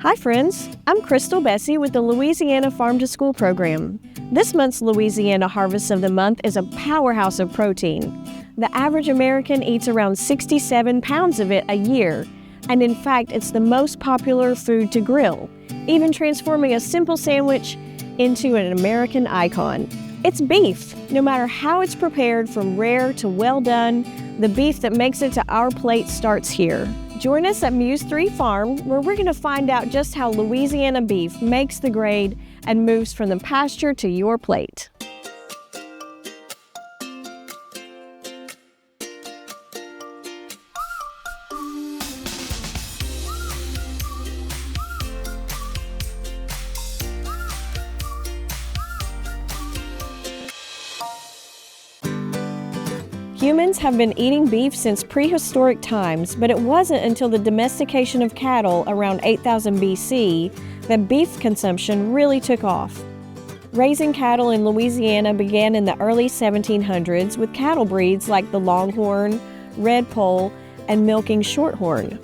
Hi friends, I'm Crystal Bessie with the Louisiana Farm to School program. This month's Louisiana Harvest of the Month is a powerhouse of protein. The average American eats around 67 pounds of it a year, and in fact it's the most popular food to grill, even transforming a simple sandwich into an American icon. It's beef. No matter how it's prepared, from rare to well done, the beef that makes it to our plate starts here. Join us at Muse 3 Farm, where we're going to find out just how Louisiana beef makes the grade and moves from the pasture to your plate. Humans have been eating beef since prehistoric times, but it wasn't until the domestication of cattle around 8000 BC that beef consumption really took off. Raising cattle in Louisiana began in the early 1700s with cattle breeds like the Longhorn, Red Poll, and Milking Shorthorn.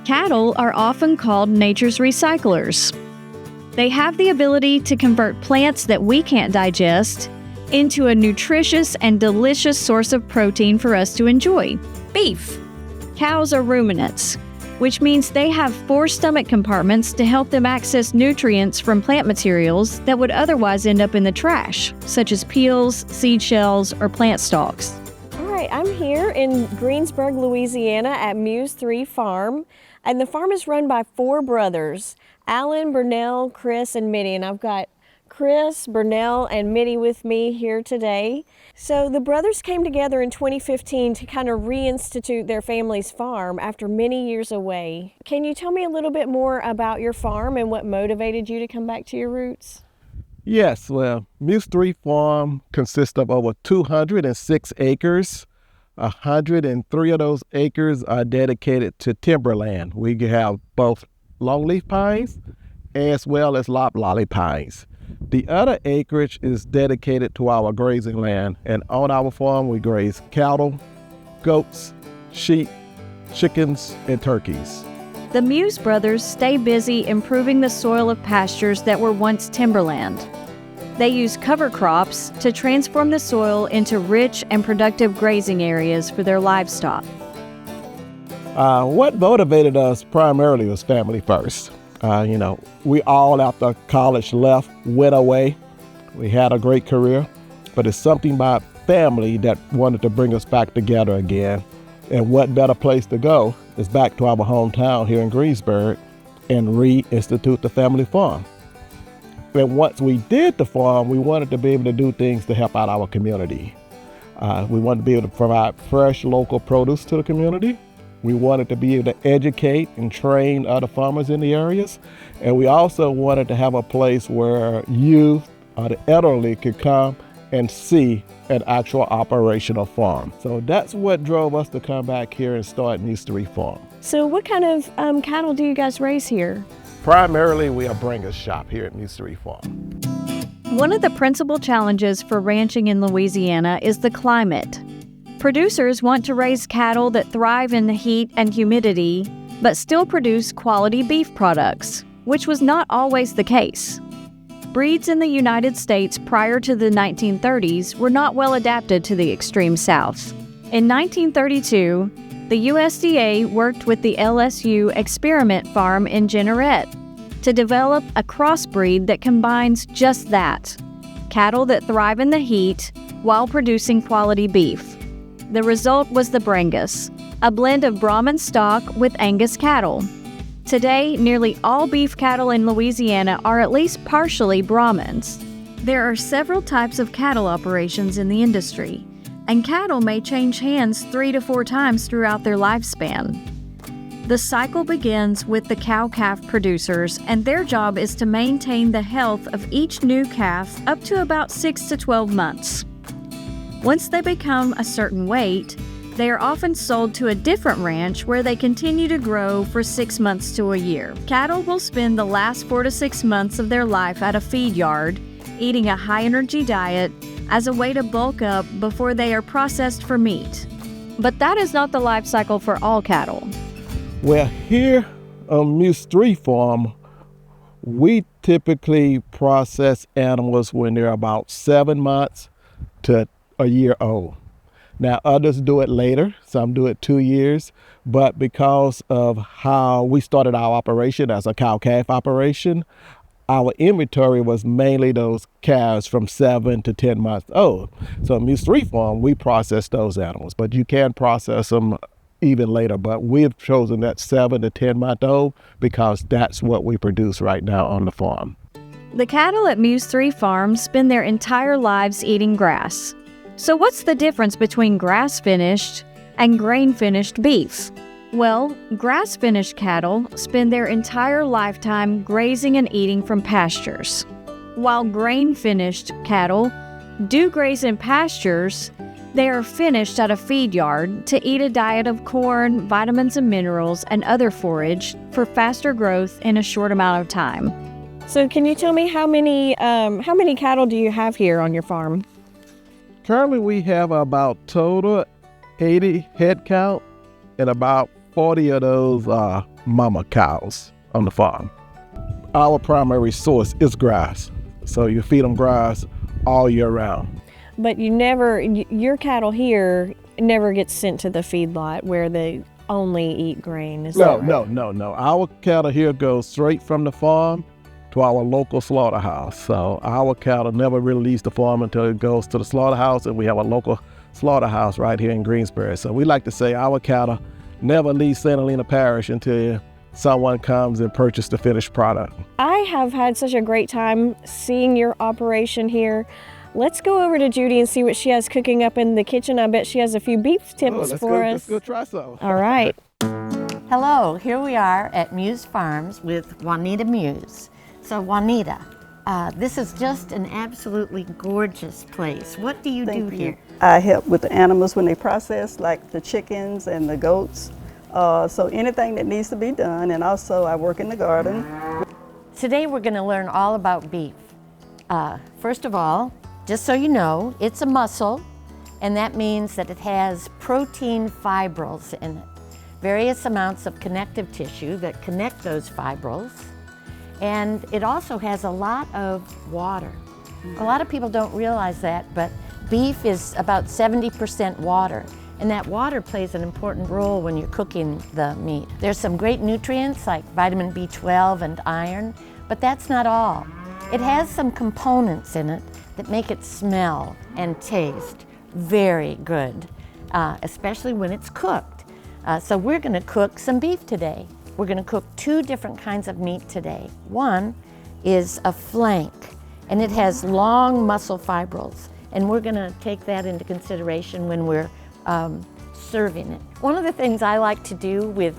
Cattle are often called nature's recyclers. They have the ability to convert plants that we can't digest into a nutritious and delicious source of protein for us to enjoy: beef. Cows are ruminants, which means they have 4 stomach compartments to help them access nutrients from plant materials that would otherwise end up in the trash, such as peels, seed shells, or plant stalks. All right, I'm here in Greensburg, Louisiana at Muse 3 Farm, and the farm is run by 4 brothers, Alan, Burnell, Chris, and Mitty, and I've got Chris, Burnell, and Mitty with me here today. So the brothers came together in 2015 to kind of reinstitute their family's farm after many years away. Can you tell me a little bit more about your farm and what motivated you to come back to your roots? Yes, well, Muse 3 Farm consists of over 206 acres. 103 of those acres are dedicated to timberland. We have both longleaf pines as well as loblolly pines. The other acreage is dedicated to our grazing land, and on our farm we graze cattle, goats, sheep, chickens, and turkeys. The Muse brothers stay busy improving the soil of pastures that were once timberland. They use cover crops to transform the soil into rich and productive grazing areas for their livestock. What motivated us primarily was family first. We all after college went away. We had a great career, but it's something about family that wanted to bring us back together again. And what better place to go is back to our hometown here in Greensburg and reinstitute the family farm. And once we did the farm, we wanted to be able to do things to help out our community. We wanted to be able to provide fresh local produce to the community. We wanted to be able to educate and train other farmers in the areas. And we also wanted to have a place where youth or the elderly could come and see an actual operational farm. So that's what drove us to come back here and start Muse 3 Farm. So what kind of cattle do you guys raise here? Primarily, we are bringers shop here at Muse 3 Farm. One of the principal challenges for ranching in Louisiana is the climate. Producers want to raise cattle that thrive in the heat and humidity, but still produce quality beef products, which was not always the case. Breeds in the United States prior to the 1930s were not well adapted to the extreme South. In 1932, the USDA worked with the LSU Experiment Farm in Jeanerette to develop a crossbreed that combines just that: cattle that thrive in the heat while producing quality beef. The result was the Brangus, a blend of Brahman stock with Angus cattle. Today, nearly all beef cattle in Louisiana are at least partially Brahmans. There are several types of cattle operations in the industry, and cattle may change hands 3 to 4 times throughout their lifespan. The cycle begins with the cow-calf producers, and their job is to maintain the health of each new calf up to about 6 to 12 months. Once they become a certain weight, they are often sold to a different ranch where they continue to grow for 6 months to a year. Cattle will spend the last 4 to 6 months of their life at a feed yard, eating a high-energy diet as a way to bulk up before they are processed for meat. But that is not the life cycle for all cattle. Well, here on Muse 3 Farm, We typically process animals when they're about 7 months to a year old. Now, others do it later, some do it 2 years, but because of how we started our operation as a cow-calf operation, our inventory was mainly those calves from 7 to 10 months old. So in Muse 3 farm, we process those animals, but you can process them even later. But we've chosen that 7 to 10 month old because that's what we produce right now on the farm. The cattle at Muse 3 Farm spend their entire lives eating grass. So what's the difference between grass-finished and grain-finished beef? Well, grass-finished cattle spend their entire lifetime grazing and eating from pastures, while grain-finished cattle do graze in pastures. They are finished at a feed yard to eat a diet of corn, vitamins and minerals, and other forage for faster growth in a short amount of time. So can you tell me how many cattle do you have here on your farm? Currently, we have about total 80 head count, and about 40 of those are mama cows on the farm. Our primary source is grass, so you feed them grass all year round. But your cattle here never gets sent to the feedlot where they only eat grain, is that right? No. Our cattle here go straight from the farm to our local slaughterhouse. So our cattle never really leaves the farm until it goes to the slaughterhouse, and we have a local slaughterhouse right here in Greensbury. So we like to say our cattle never leave St. Helena Parish until someone comes and purchases the finished product. I have had such a great time seeing your operation here. Let's go over to Judy and see what she has cooking up in the kitchen. I bet she has a few beef tips for us. Let's go try some. All right. Hello, here we are at Muse Farms with Juanita Muse. So Juanita, this is just an absolutely gorgeous place. What do you do here? I help with the animals when they process, like the chickens and the goats. So anything that needs to be done, and also I work in the garden. Today we're going to learn all about beef. First of all, just so you know, it's a muscle, and that means that it has protein fibrils in it. Various amounts of connective tissue that connect those fibrils. And it also has a lot of water. A lot of people don't realize that, but beef is about 70% water. And that water plays an important role when you're cooking the meat. There's some great nutrients like vitamin B12 and iron, but that's not all. It has some components in it that make it smell and taste very good, especially when it's cooked. So we're going to cook some beef today. We're going to cook 2 different kinds of meat today. One is a flank, and it has long muscle fibrils, and we're going to take that into consideration when we're serving it. One of the things I like to do with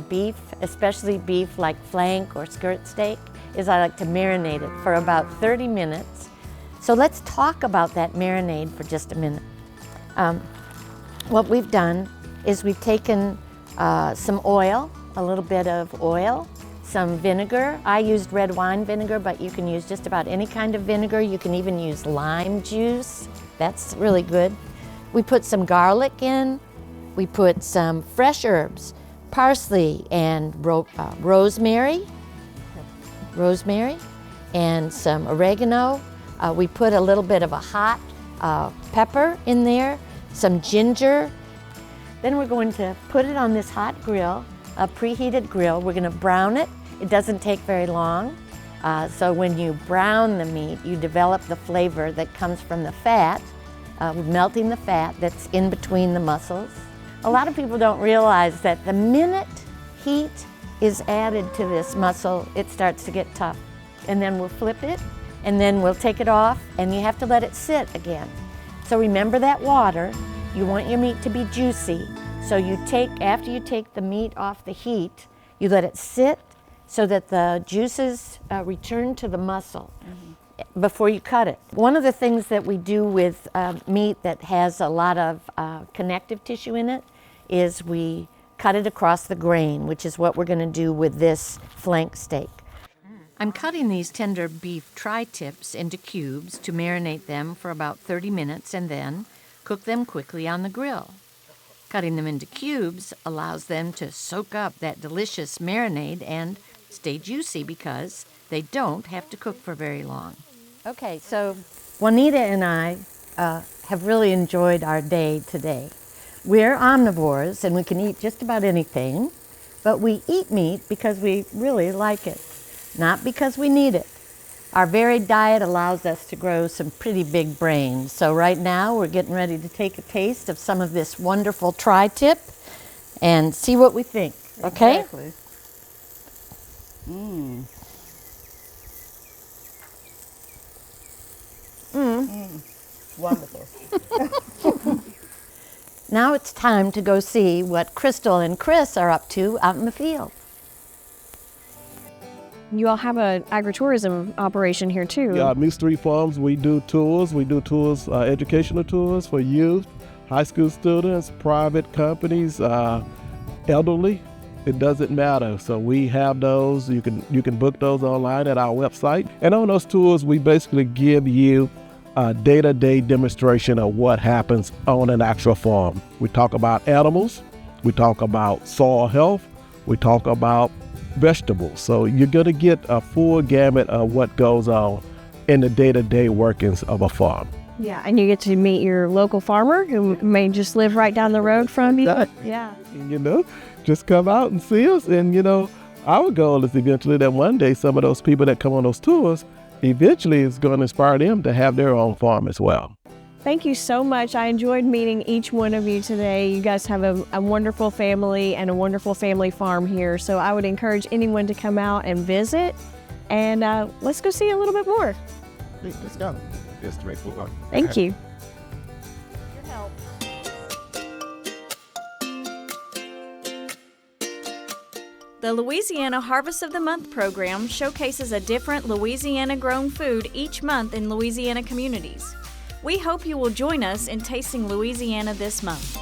beef, especially beef like flank or skirt steak, is I like to marinate it for about 30 minutes. So let's talk about that marinade for just a minute. What we've done is we've taken some oil, a little bit of oil, some vinegar. I used red wine vinegar, but you can use just about any kind of vinegar. You can even use lime juice. That's really good. We put some garlic in. We put some fresh herbs, parsley and rosemary, and some oregano. We put a little bit of a hot pepper in there, some ginger. Then we're going to put it on this hot grill, a preheated grill. We're going to brown it. It doesn't take very long. So when you brown the meat, you develop the flavor that comes from the fat, melting the fat that's in between the muscles. A lot of people don't realize that the minute heat is added to this muscle, it starts to get tough. And then we'll flip it, and then we'll take it off, and you have to let it sit again. So remember that water. You want your meat to be juicy. So after you take the meat off the heat, you let it sit so that the juices return to the muscle before you cut it. One of the things that we do with meat that has a lot of connective tissue in it is we cut it across the grain, which is what we're going to do with this flank steak. I'm cutting these tender beef tri-tips into cubes to marinate them for about 30 minutes and then cook them quickly on the grill. Cutting them into cubes allows them to soak up that delicious marinade and stay juicy because they don't have to cook for very long. Okay, so Juanita and I have really enjoyed our day today. We're omnivores and we can eat just about anything, but we eat meat because we really like it, not because we need it. Our varied diet allows us to grow some pretty big brains. So right now we're getting ready to take a taste of some of this wonderful tri-tip and see what we think, okay? Exactly. Wonderful. Now it's time to go see what Crystal and Chris are up to out in the field. You all have an agritourism operation here too. Yeah, Muse 3 Farms, we do tours. We do tours, educational tours for youth, high school students, private companies, elderly. It doesn't matter. So we have those. You can book those online at our website. And on those tours, we basically give you a day-to-day demonstration of what happens on an actual farm. We talk about animals. We talk about soil health. We talk about vegetables. So you're going to get a full gamut of what goes on in the day-to-day workings of a farm. Yeah, and you get to meet your local farmer who may just live right down the road from you. Yeah. And, just come out and see us. And, our goal is eventually that one day some of those people that come on those tours eventually is going to inspire them to have their own farm as well. Thank you so much. I enjoyed meeting each one of you today. You guys have a wonderful family and a wonderful family farm here. So I would encourage anyone to come out and visit. And let's go see a little bit more. Let's go. Yes, straightforward. Thank you. The Louisiana Harvest of the Month program showcases a different Louisiana-grown food each month in Louisiana communities. We hope you will join us in tasting Louisiana this month.